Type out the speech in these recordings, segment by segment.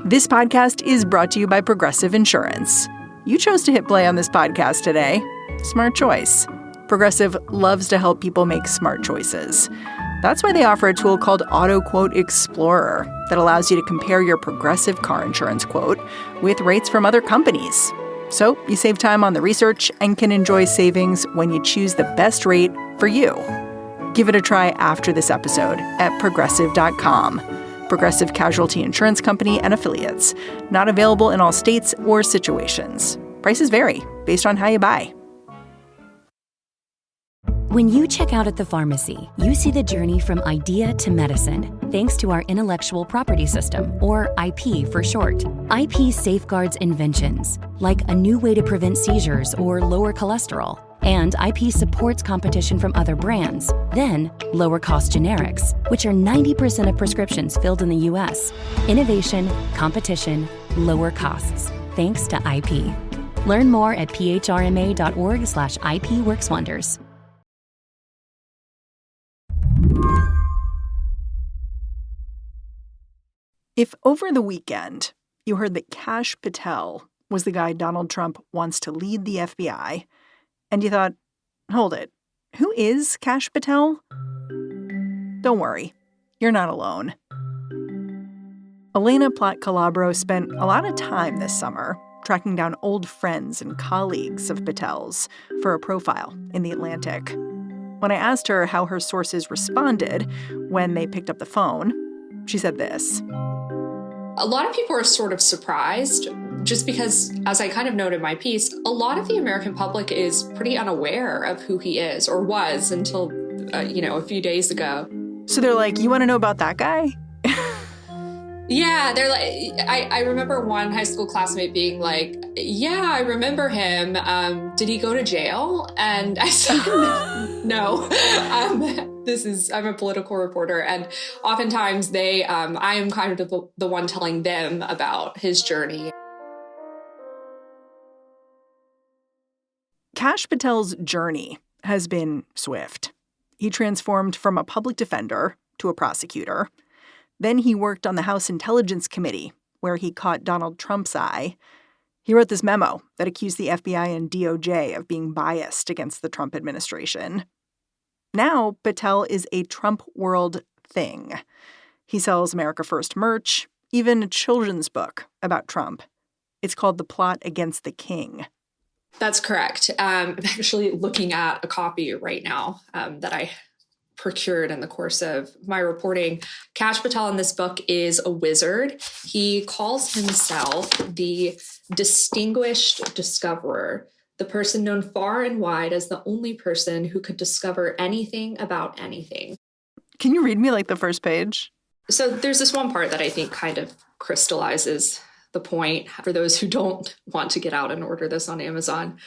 This podcast is brought to you by Progressive Insurance. You chose to hit play on this podcast today. Smart choice. Progressive loves to help people make smart choices. That's why they offer a tool called Auto Quote Explorer that allows you to compare your Progressive car insurance quote with rates from other companies. So you save time on the research and can enjoy savings when you choose the best rate for you. Give it a try after this episode at Progressive.com. Progressive Casualty Insurance Company and Affiliates. Not available in all states or situations. Prices vary based on how you buy. When you check out at the pharmacy, you see the journey from idea to medicine, thanks to our intellectual property system, or IP for short. IP safeguards inventions, like a new way to prevent seizures or lower cholesterol. And IP supports competition from other brands, then lower-cost generics, which are 90% of prescriptions filled in the U.S. Innovation, competition, lower costs, thanks to IP. Learn more at phrma.org/IP Works Wonders. If over the weekend you heard that Kash Patel was the guy Donald Trump wants to lead the FBI, and you thought, hold it, who is Kash Patel? Don't worry, you're not alone. Elaina Plott Calabro spent a lot of time this summer tracking down old friends and colleagues of Patel's for a profile in The Atlantic. When I asked her how her sources responded when they picked up the phone, she said this. A lot of people are sort of surprised just because, as I kind of noted in my piece, a lot of the American public is pretty unaware of who he is or was until, a few days ago. So they're like, you want to know about that guy? Yeah, they're like, I remember one high school classmate being like, yeah, I remember him. Did he go to jail? And I said, no. I'm a political reporter, and oftentimes I am kind of the one telling them about his journey. Kash Patel's journey has been swift. He transformed from a public defender to a prosecutor. Then he worked on the House Intelligence Committee, where he caught Donald Trump's eye. He wrote this memo that accused the FBI and DOJ of being biased against the Trump administration. Now, Patel is a Trump world thing. He sells America First merch, even a children's book about Trump. It's called The Plot Against the King. That's correct. I'm actually looking at a copy right now that I procured in the course of my reporting. Kash Patel in this book is a wizard. He calls himself the distinguished discoverer, the person known far and wide as the only person who could discover anything about anything. Can you read me like the first page? So there's this one part that I think kind of crystallizes the point for those who don't want to get out and order this on Amazon.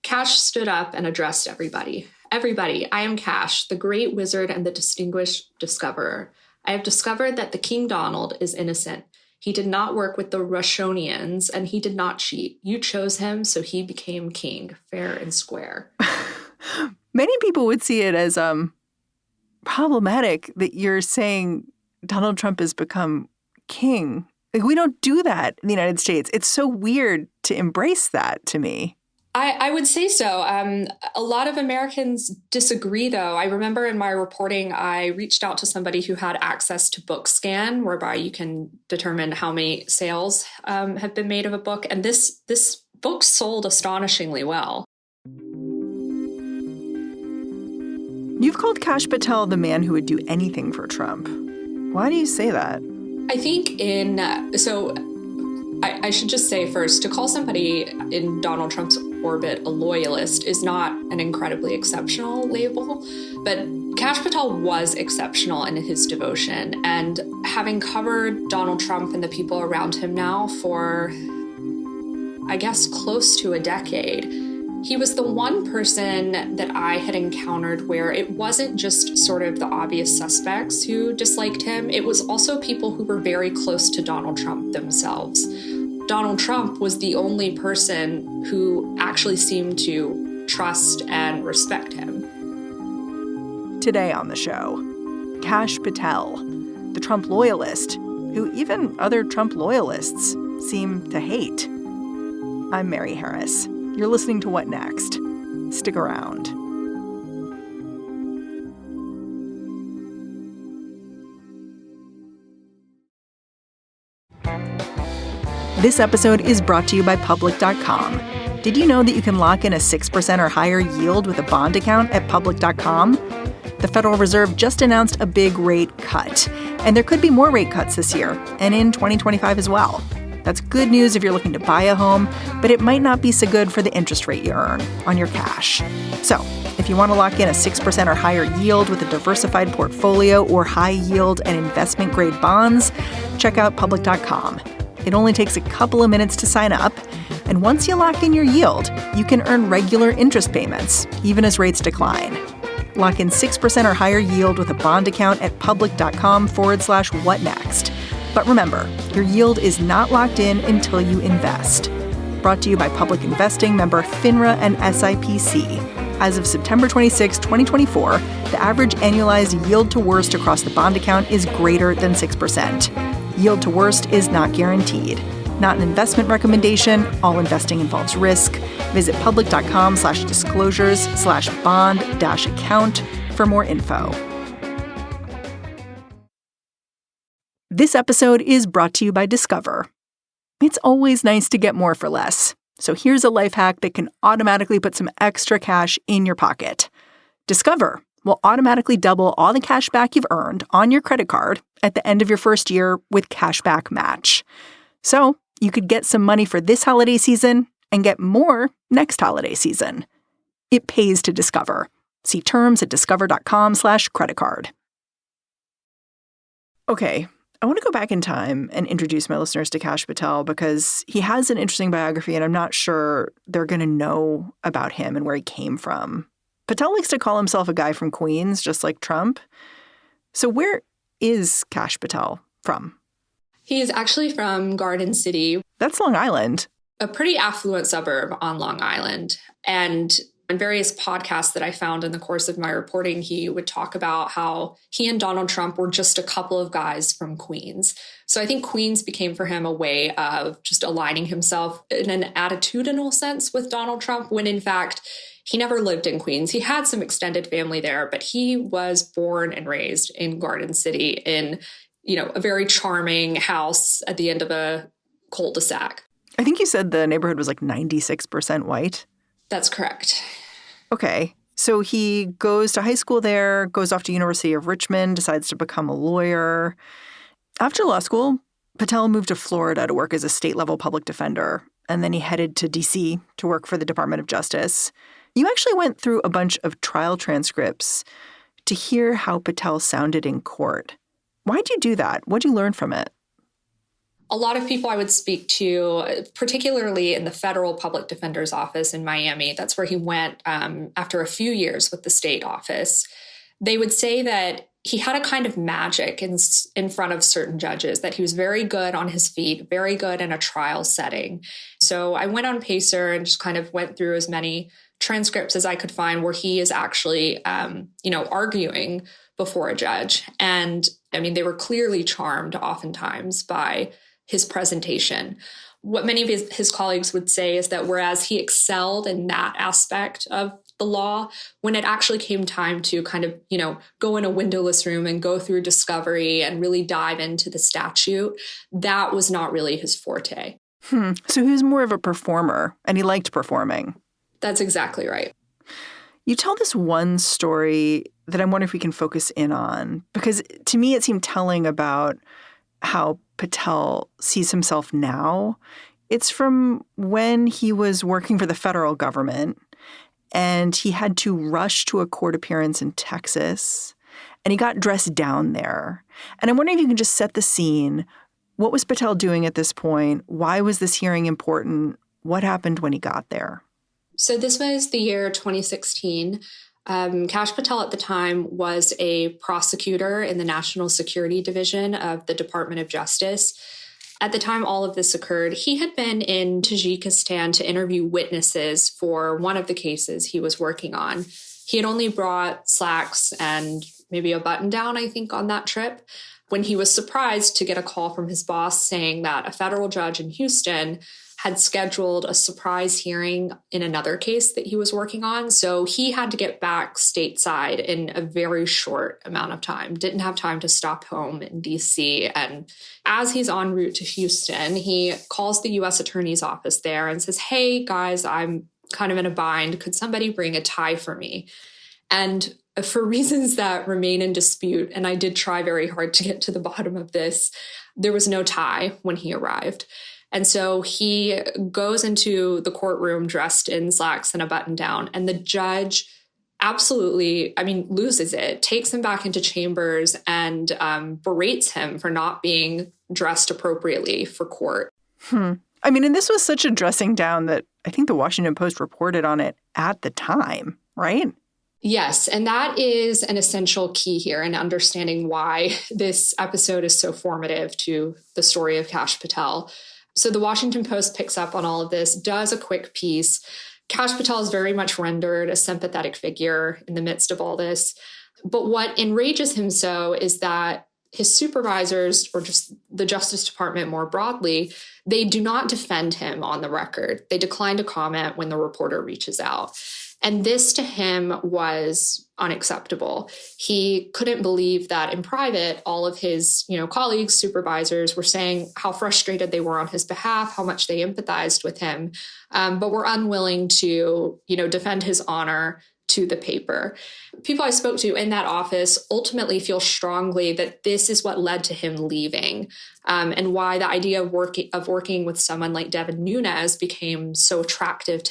Kash stood up and addressed everybody. Everybody, I am Kash, the great wizard and the distinguished discoverer. I have discovered that the King Donald is innocent. He did not work with the Russianians, and he did not cheat. You chose him, so he became king, fair and square. Many people would see it as problematic that you're saying Donald Trump has become king. Like, we don't do that in the United States. It's so weird to embrace that to me. I would say so. A lot of Americans disagree, though. I remember in my reporting, I reached out to somebody who had access to BookScan, whereby you can determine how many sales have been made of a book. And this book sold astonishingly well. You've called Kash Patel the man who would do anything for Trump. Why do you say that? I think I should just say first, to call somebody in Donald Trump's orbit a loyalist is not an incredibly exceptional label, but Kash Patel was exceptional in his devotion. And having covered Donald Trump and the people around him now for, I guess, close to a decade, he was the one person that I had encountered where it wasn't just sort of the obvious suspects who disliked him. It was also people who were very close to Donald Trump themselves. Donald Trump was the only person who actually seemed to trust and respect him. Today on the show, Kash Patel, the Trump loyalist who even other Trump loyalists seem to hate. I'm Mary Harris. You're listening to What Next? Stick around. This episode is brought to you by Public.com. Did you know that you can lock in a 6% or higher yield with a bond account at Public.com? The Federal Reserve just announced a big rate cut, and there could be more rate cuts this year and in 2025 as well. That's good news if you're looking to buy a home, but it might not be so good for the interest rate you earn on your cash. So, if you want to lock in a 6% or higher yield with a diversified portfolio or high yield and investment grade bonds, check out Public.com. It only takes a couple of minutes to sign up, and once you lock in your yield, you can earn regular interest payments, even as rates decline. Lock in 6% or higher yield with a bond account at public.com/whatnext. But remember, your yield is not locked in until you invest. Brought to you by Public Investing, member FINRA and SIPC. As of September 26, 2024, the average annualized yield to worst across the bond account is greater than 6%. Yield to worst is not guaranteed. Not an investment recommendation. All investing involves risk. Visit public.com/disclosures/bond-account for more info. This episode is brought to you by Discover. It's always nice to get more for less. So here's a life hack that can automatically put some extra cash in your pocket. Discover will automatically double all the cash back you've earned on your credit card at the end of your first year with Cashback Match. So you could get some money for this holiday season and get more next holiday season. It pays to Discover. See terms at discover.com/creditcard. Okay, I want to go back in time and introduce my listeners to Kash Patel because he has an interesting biography and I'm not sure they're going to know about him and where he came from. Patel likes to call himself a guy from Queens, just like Trump. So where is Kash Patel from? He is actually from Garden City. That's Long Island. A pretty affluent suburb on Long Island. And in various podcasts that I found in the course of my reporting, he would talk about how he and Donald Trump were just a couple of guys from Queens. So I think Queens became for him a way of just aligning himself in an attitudinal sense with Donald Trump, when in fact, he never lived in Queens. He had some extended family there, but he was born and raised in Garden City in, a very charming house at the end of a cul-de-sac. I think you said the neighborhood was like 96% white. That's correct. Okay. So he goes to high school there, goes off to University of Richmond, decides to become a lawyer. After law school, Patel moved to Florida to work as a state-level public defender, and then he headed to D.C. to work for the Department of Justice. You actually went through a bunch of trial transcripts to hear how Patel sounded in court. Why'd you do that? What'd you learn from it? A lot of people I would speak to, particularly in the federal public defender's office in Miami, that's where he went after a few years with the state office, they would say that he had a kind of magic in front of certain judges, that he was very good on his feet, very good in a trial setting. So I went on Pacer and just kind of went through as many transcripts as I could find where he is actually, arguing before a judge. And I mean, they were clearly charmed oftentimes by his presentation. What many of his colleagues would say is that whereas he excelled in that aspect of the law, when it actually came time to kind of, go in a windowless room and go through discovery and really dive into the statute, that was not really his forte. So he was more of a performer and he liked performing. That's exactly right. You tell this one story that I wonder if we can focus in on, because to me it seemed telling about how Patel sees himself now. It's from when he was working for the federal government and he had to rush to a court appearance in Texas and he got dressed down there. And I'm wondering if you can just set the scene. What was Patel doing at this point? Why was this hearing important? What happened when he got there? So this was the year 2016. Kash Patel at the time was a prosecutor in the National Security Division of the Department of Justice. At the time all of this occurred, he had been in Tajikistan to interview witnesses for one of the cases he was working on. He had only brought slacks and maybe a button down, I think, on that trip. when he was surprised to get a call from his boss saying that a federal judge in Houston had scheduled a surprise hearing in another case that he was working on. So he had to get back stateside in a very short amount of time, didn't have time to stop home in DC. And as he's en route to Houston, he calls the U.S. Attorney's Office there and says, "Hey, guys, I'm kind of in a bind. Could somebody bring a tie for me?" And for reasons that remain in dispute, and I did try very hard to get to the bottom of this, there was no tie when he arrived. And so he goes into the courtroom dressed in slacks and a button down, and the judge absolutely, loses it, takes him back into chambers and berates him for not being dressed appropriately for court. And this was such a dressing down that I think the Washington Post reported on it at the time, right? Yes, and that is an essential key here in understanding why this episode is so formative to the story of Kash Patel. So the Washington Post picks up on all of this, does a quick piece. Kash Patel is very much rendered a sympathetic figure in the midst of all this. But what enrages him so is that his supervisors, or just the Justice Department more broadly, they do not defend him on the record. They decline to comment when the reporter reaches out. And this to him was unacceptable. He couldn't believe that in private, all of his, colleagues, supervisors were saying how frustrated they were on his behalf, how much they empathized with him, but were unwilling to, defend his honor to the paper. People I spoke to in that office ultimately feel strongly that this is what led to him leaving, and why the idea of working with someone like Devin Nunes became so attractive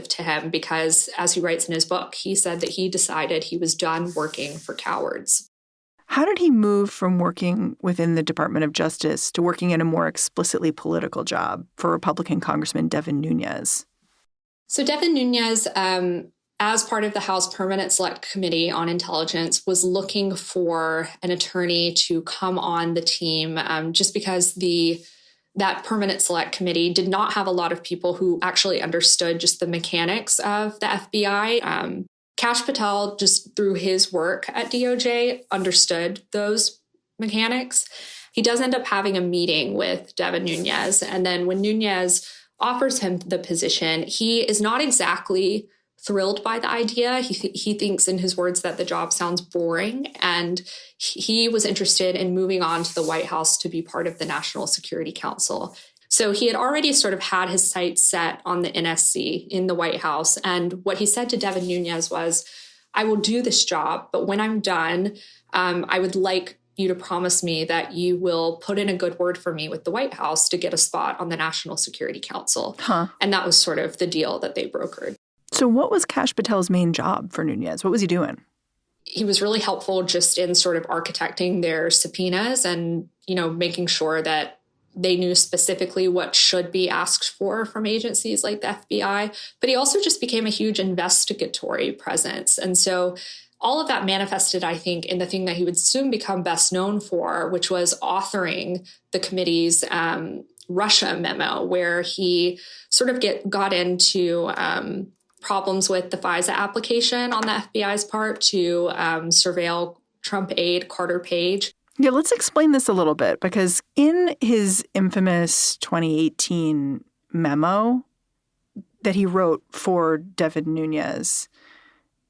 to him, because, as he writes in his book, he said that he decided he was done working for cowards. How did he move from working within the Department of Justice to working in a more explicitly political job for Republican Congressman Devin Nunes? So Devin Nunes, as part of the House Permanent Select Committee on Intelligence, was looking for an attorney to come on the team, just because that Permanent Select Committee did not have a lot of people who actually understood just the mechanics of the FBI. Kash Patel, just through his work at DOJ, understood those mechanics. He does end up having a meeting with Devin Nunes, and then when Nunes offers him the position, he is not exactly thrilled by the idea. He thinks, in his words, that the job sounds boring, and he was interested in moving on to the White House to be part of the National Security Council. So he had already sort of had his sights set on the NSC in the White House. And what he said to Devin Nunes was, "I will do this job, but when I'm done, I would like you to promise me that you will put in a good word for me with the White House to get a spot on the National Security Council." And that was sort of the deal that they brokered. So what was Kash Patel's main job for Nunes? What was he doing? He was really helpful just in sort of architecting their subpoenas and, making sure that they knew specifically what should be asked for from agencies like the FBI. But he also just became a huge investigatory presence. And so all of that manifested, I think, in the thing that he would soon become best known for, which was authoring the committee's Russia memo, where he sort of got into problems with the FISA application on the FBI's part to surveil Trump aide Carter Paige. Yeah, let's explain this a little bit, because in his infamous 2018 memo that he wrote for Devin Nunes,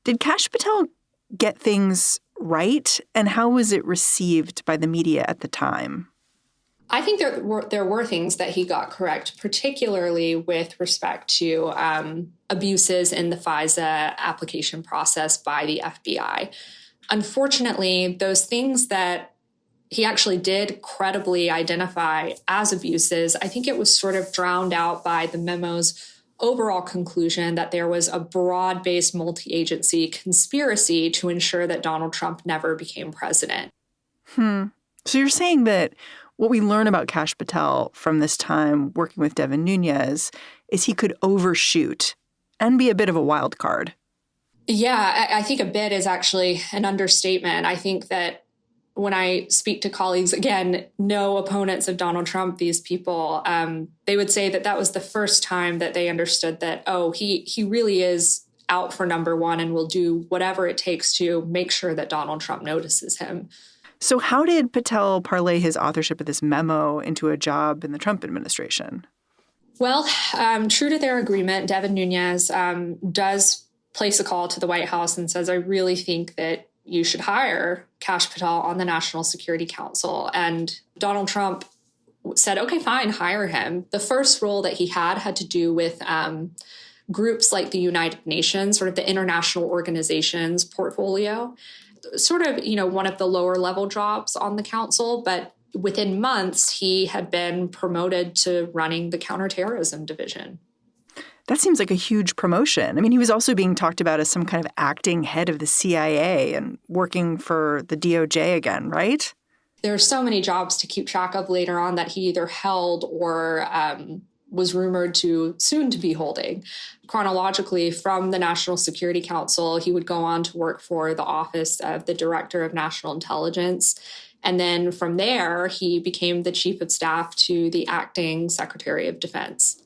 did Kash Patel get things right? And how was it received by the media at the time? I think there were things that he got correct, particularly with respect to abuses in the FISA application process by the FBI. Unfortunately, those things that he actually did credibly identify as abuses, I think it was sort of drowned out by the memo's overall conclusion that there was a broad-based multi-agency conspiracy to ensure that Donald Trump never became president. So you're saying that what we learn about Kash Patel from this time working with Devin Nunes is he could overshoot and be a bit of a wild card. Yeah, I think a bit is actually an understatement. I think that when I speak to colleagues, again, no opponents of Donald Trump, these people, they would say that was the first time that they understood that, he really is out for number one and will do whatever it takes to make sure that Donald Trump notices him. So how did Patel parlay his authorship of this memo into a job in the Trump administration? Well, true to their agreement, Devin Nunes does place a call to the White House and says, I really think that you should hire Kash Patel on the National Security Council. And Donald Trump said, okay, fine, hire him. The first role that he had to do with groups like the United Nations, sort of the international organizations portfolio, sort of, one of the lower level jobs on the council. But within months, he had been promoted to running the counterterrorism division. That seems like a huge promotion. I mean, he was also being talked about as some kind of acting head of the CIA and working for the DOJ again, right? There are so many jobs to keep track of later on that he either held or was rumored to soon to be holding. Chronologically, from the National Security Council, he would go on to work for the Office of the Director of National Intelligence. And then from there, he became the chief of staff to the acting Secretary of Defense.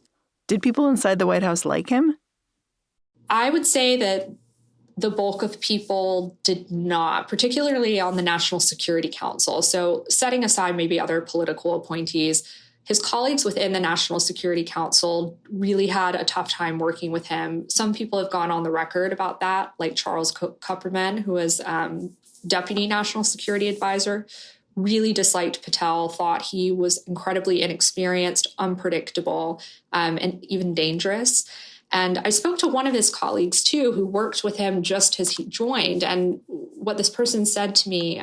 Did people inside the White House like him? I would say that the bulk of people did not, particularly on the National Security Council. So setting aside maybe other political appointees, his colleagues within the National Security Council really had a tough time working with him. Some people have gone on the record about that, like Charles Kupperman, who was Deputy National Security Advisor, really disliked Patel, thought he was incredibly inexperienced, unpredictable, and even dangerous. And I spoke to one of his colleagues, too, who worked with him just as he joined. And what this person said to me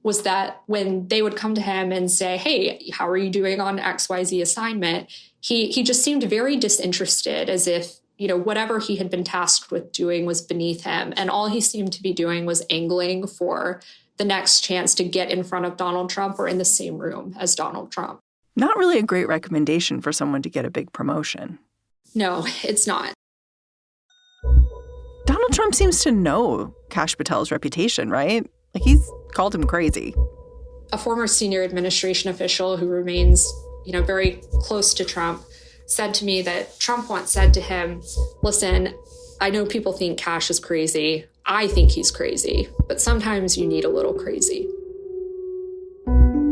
was that when they would come to him and say, hey, how are you doing on XYZ assignment? He just seemed very disinterested, as if, whatever he had been tasked with doing was beneath him. And all he seemed to be doing was angling for the next chance to get in front of Donald Trump or in the same room as Donald Trump. Not really a great recommendation for someone to get a big promotion. No, it's not. Donald Trump seems to know Kash Patel's reputation, right? Like, he's called him crazy. A former senior administration official who remains, very close to Trump said to me that Trump once said to him, listen, I know people think Kash is crazy. I think he's crazy, but sometimes you need a little crazy.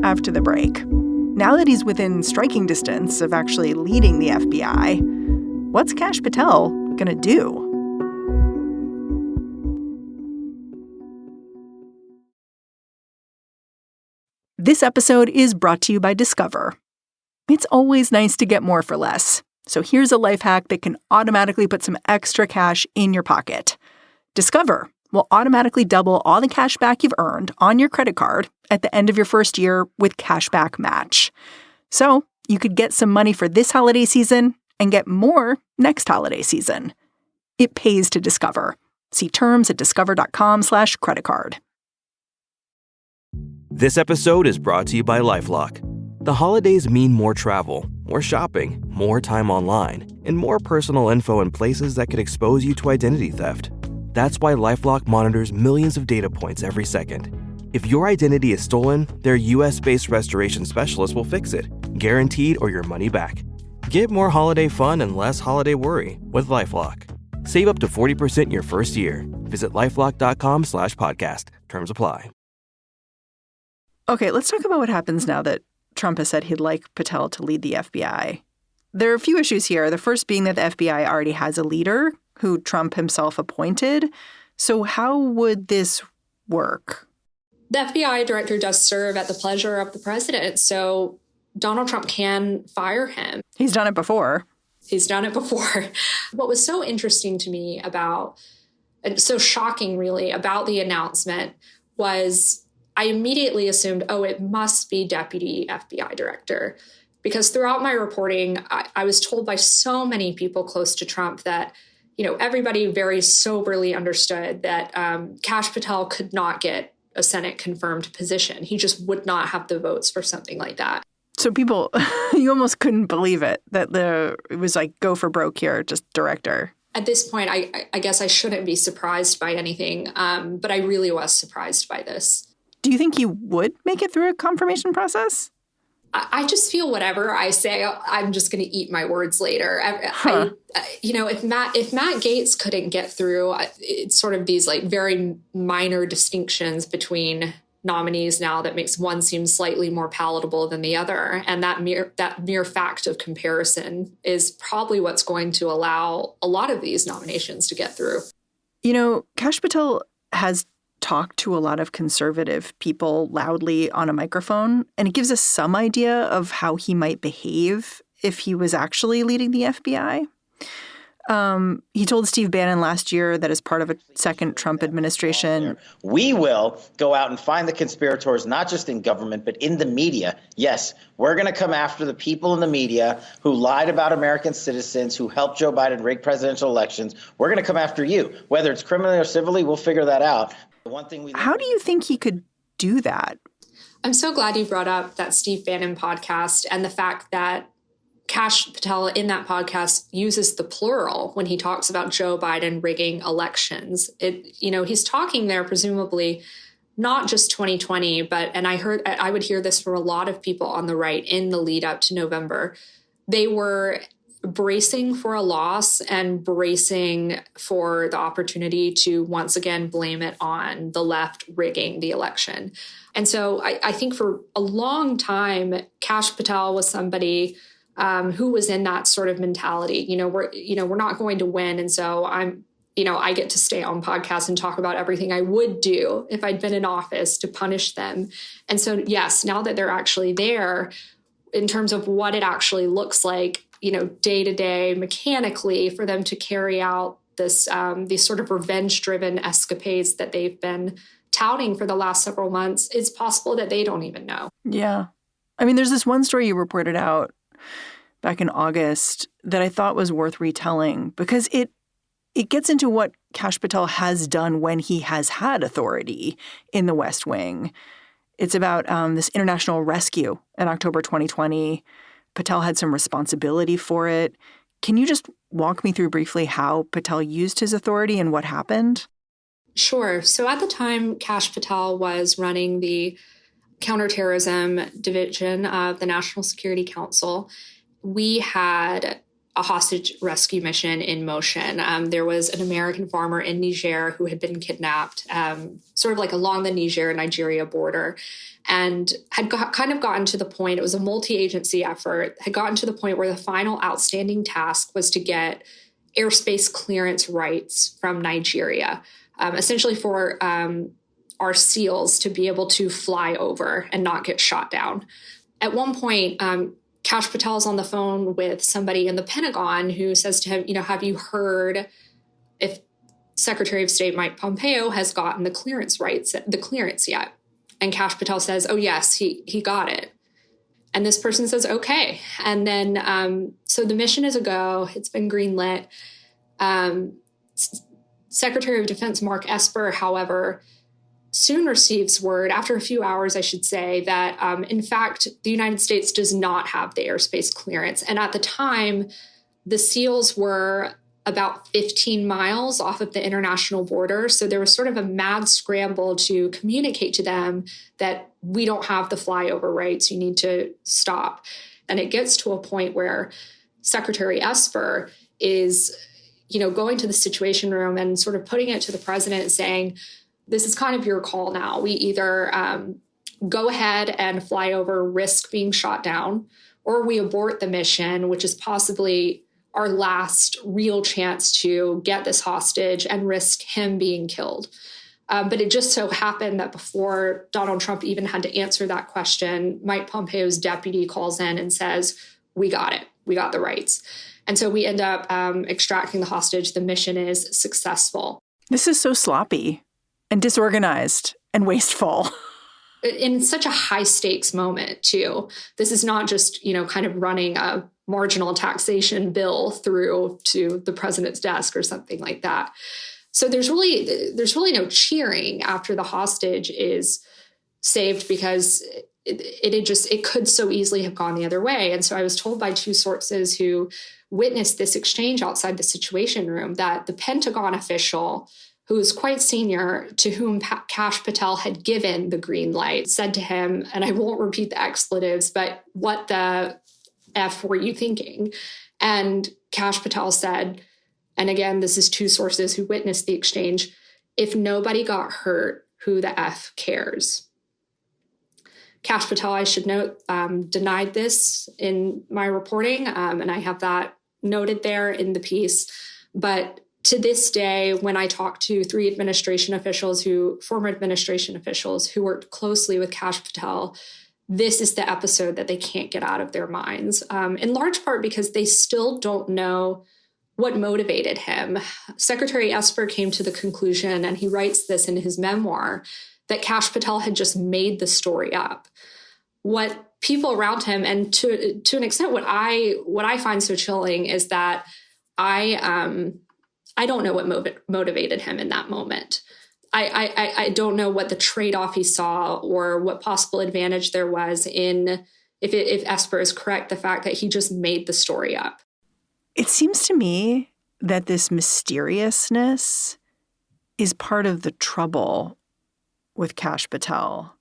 After the break, now that he's within striking distance of actually leading the FBI, what's Kash Patel going to do? This episode is brought to you by Discover. It's always nice to get more for less. So here's a life hack that can automatically put some extra cash in your pocket. Discover will automatically double all the cash back you've earned on your credit card at the end of your first year with Cashback Match. So you could get some money for this holiday season and get more next holiday season. It pays to Discover. See terms at discover.com/creditcard. This episode is brought to you by LifeLock. The holidays mean more travel, more shopping, more time online, and more personal info in places that could expose you to identity theft. That's why LifeLock monitors millions of data points every second. If your identity is stolen, their US-based restoration specialist will fix it, guaranteed or your money back. Get more holiday fun and less holiday worry with LifeLock. Save up to 40% your first year. Visit LifeLock.com/podcast. Terms apply. Okay, let's talk about what happens now that Trump has said he'd like Patel to lead the FBI. There are a few issues here. The first being that the FBI already has a leader who Trump himself appointed. So how would this work? The FBI director does serve at the pleasure of the president, so Donald Trump can fire him. He's done it before. What was so interesting to me about, and so shocking really, about the announcement was I immediately assumed, it must be Deputy FBI Director. Because throughout my reporting, I was told by so many people close to Trump that, everybody very soberly understood that Kash Patel could not get a Senate confirmed position. He just would not have the votes for something like that. So people, you almost couldn't believe it, that it was like go for broke here, just director. At this point, I guess I shouldn't be surprised by anything, but I really was surprised by this. Do you think he would make it through a confirmation process? I just feel whatever I say, I'm just going to eat my words later. If Matt Gaetz couldn't get through, it's sort of these like very minor distinctions between nominees now that makes one seem slightly more palatable than the other. And that mere fact of comparison is probably what's going to allow a lot of these nominations to get through. You know, Kash Patel has talked to a lot of conservative people loudly on a microphone, and it gives us some idea of how he might behave if he was actually leading the FBI. He told Steve Bannon last year that as part of a second Trump administration, we will go out and find the conspirators, not just in government, but in the media. Yes, we're going to come after the people in the media who lied about American citizens, who helped Joe Biden rig presidential elections. We're going to come after you. Whether it's criminally or civilly, we'll figure that out. The one thing How do you think he could do that? I'm so glad you brought up that Steve Bannon podcast and the fact that Kash Patel in that podcast uses the plural when he talks about Joe Biden rigging elections. He's talking there presumably not just 2020, and I would hear this from a lot of people on the right in the lead up to November. They were bracing for a loss and bracing for the opportunity to once again blame it on the left rigging the election. And so I think for a long time, Kash Patel was somebody who was in that sort of mentality. We're not going to win. And so I get to stay on podcasts and talk about everything I would do if I'd been in office to punish them. And so, yes, now that they're actually there, in terms of what it actually looks like, day to day, mechanically, for them to carry out these sort of revenge-driven escapades that they've been touting for the last several months, it's possible that they don't even know. Yeah. I mean, there's this one story you reported out back in August that I thought was worth retelling because it gets into what Kash Patel has done when he has had authority in the West Wing. It's about this international rescue in October 2020. Patel had some responsibility for it. Can you just walk me through briefly how Patel used his authority and what happened? Sure. So at the time, Kash Patel was running the counterterrorism division of the National Security Council. We had a hostage rescue mission in motion. There was an American farmer in Niger who had been kidnapped, sort of like along the Nigeria border, and had gotten to the point, it was a multi-agency effort, had gotten to the point where the final outstanding task was to get airspace clearance rights from Nigeria, essentially for our SEALs to be able to fly over and not get shot down. At one point, Kash Patel is on the phone with somebody in the Pentagon who says to him, have you heard if Secretary of State Mike Pompeo has gotten the clearance yet? And Kash Patel says, oh, yes, he got it. And this person says, okay. And then, so the mission is a go. It's been greenlit. Secretary of Defense Mark Esper, however, soon receives word, after a few hours, I should say, that in fact, the United States does not have the airspace clearance. And at the time, the SEALs were about 15 miles off of the international border. So there was sort of a mad scramble to communicate to them that we don't have the flyover rights. You need to stop. And it gets to a point where Secretary Esper is, going to the Situation Room and sort of putting it to the president and saying, this is kind of your call now. We either go ahead and fly over, risk being shot down, or we abort the mission, which is possibly our last real chance to get this hostage and risk him being killed. But it just so happened that before Donald Trump even had to answer that question, Mike Pompeo's deputy calls in and says, we got it. We got the rights. And so we end up extracting the hostage. The mission is successful. This is so sloppy and disorganized and wasteful. In such a high stakes moment, too. This is not just, kind of running a marginal taxation bill through to the president's desk or something like that. So there's really no cheering after the hostage is saved because it could so easily have gone the other way. And so I was told by two sources who witnessed this exchange outside the Situation Room that the Pentagon official, who was quite senior, to whom Kash Patel had given the green light, said to him, and I won't repeat the expletives, but what the F were you thinking? And Kash Patel said, and again, this is two sources who witnessed the exchange, if nobody got hurt, who the F cares? Kash Patel, I should note, denied this in my reporting, and I have that noted there in the piece. But to this day, when I talk to former administration officials who worked closely with Kash Patel, this is the episode that they can't get out of their minds, in large part because they still don't know what motivated him. Secretary Esper came to the conclusion, and he writes this in his memoir, that Kash Patel had just made the story up. What people around him, and to an extent, what I find so chilling is that I don't know what motivated him in that moment. I don't know what the trade-off he saw or what possible advantage there was in, if Esper is correct, the fact that he just made the story up. It seems to me that this mysteriousness is part of the trouble with Kash Patel.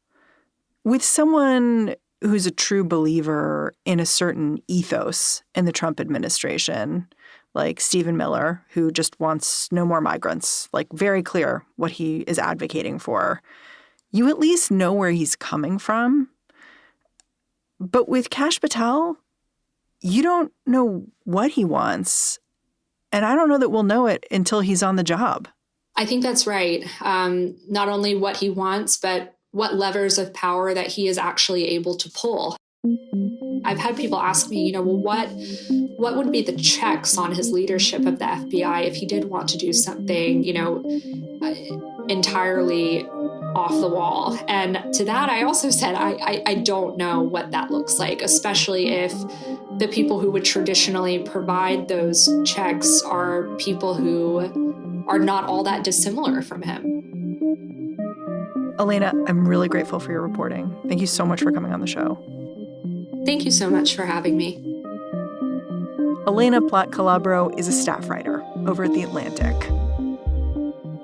With someone who's a true believer in a certain ethos in the Trump administration, like Stephen Miller, who just wants no more migrants, like very clear what he is advocating for, you at least know where he's coming from. But with Kash Patel, you don't know what he wants. And I don't know that we'll know it until he's on the job. I think that's right. Not only what he wants, but what levers of power that he is actually able to pull. I've had people ask me, well, what would be the checks on his leadership of the FBI if he did want to do something, entirely off the wall? And to that, I also said, I don't know what that looks like, especially if the people who would traditionally provide those checks are people who are not all that dissimilar from him. Elena, I'm really grateful for your reporting. Thank you so much for coming on the show. Thank you so much for having me. Elaina Plott Calabro is a staff writer over at The Atlantic.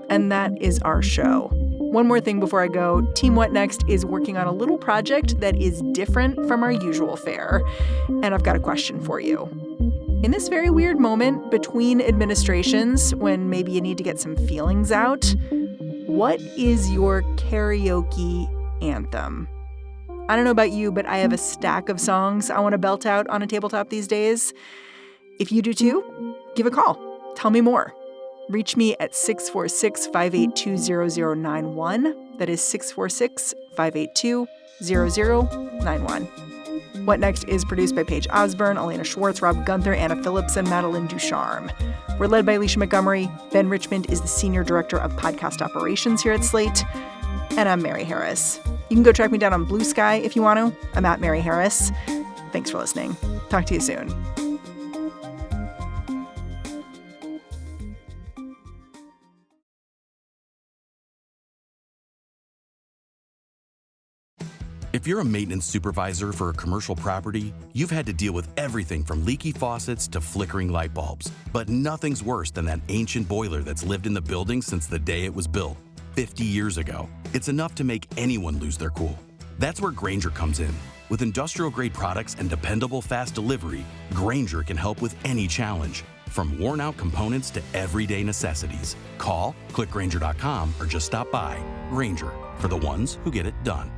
And that is our show. One more thing before I go. Team What Next is working on a little project that is different from our usual fare. And I've got a question for you. In this very weird moment between administrations, when maybe you need to get some feelings out, what is your karaoke anthem? I don't know about you, but I have a stack of songs I want to belt out on a tabletop these days. If you do too, give a call. Tell me more. Reach me at 646-582-0091. That is 646-582-0091. What Next is produced by Paige Osburn, Elena Schwartz, Rob Gunther, Anna Phillips, and Madeline Ducharme. We're led by Alicia Montgomery. Ben Richmond is the Senior Director of Podcast Operations here at Slate. And I'm Mary Harris. You can go track me down on Blue Sky if you want to. I'm at Mary Harris. Thanks for listening. Talk to you soon. If you're a maintenance supervisor for a commercial property, you've had to deal with everything from leaky faucets to flickering light bulbs. But nothing's worse than that ancient boiler that's lived in the building since the day it was built, 50 years ago. It's enough to make anyone lose their cool. That's where Grainger comes in. With industrial-grade products and dependable fast delivery, Grainger can help with any challenge, from worn-out components to everyday necessities. Call, click Grainger.com, or just stop by. Grainger, for the ones who get it done.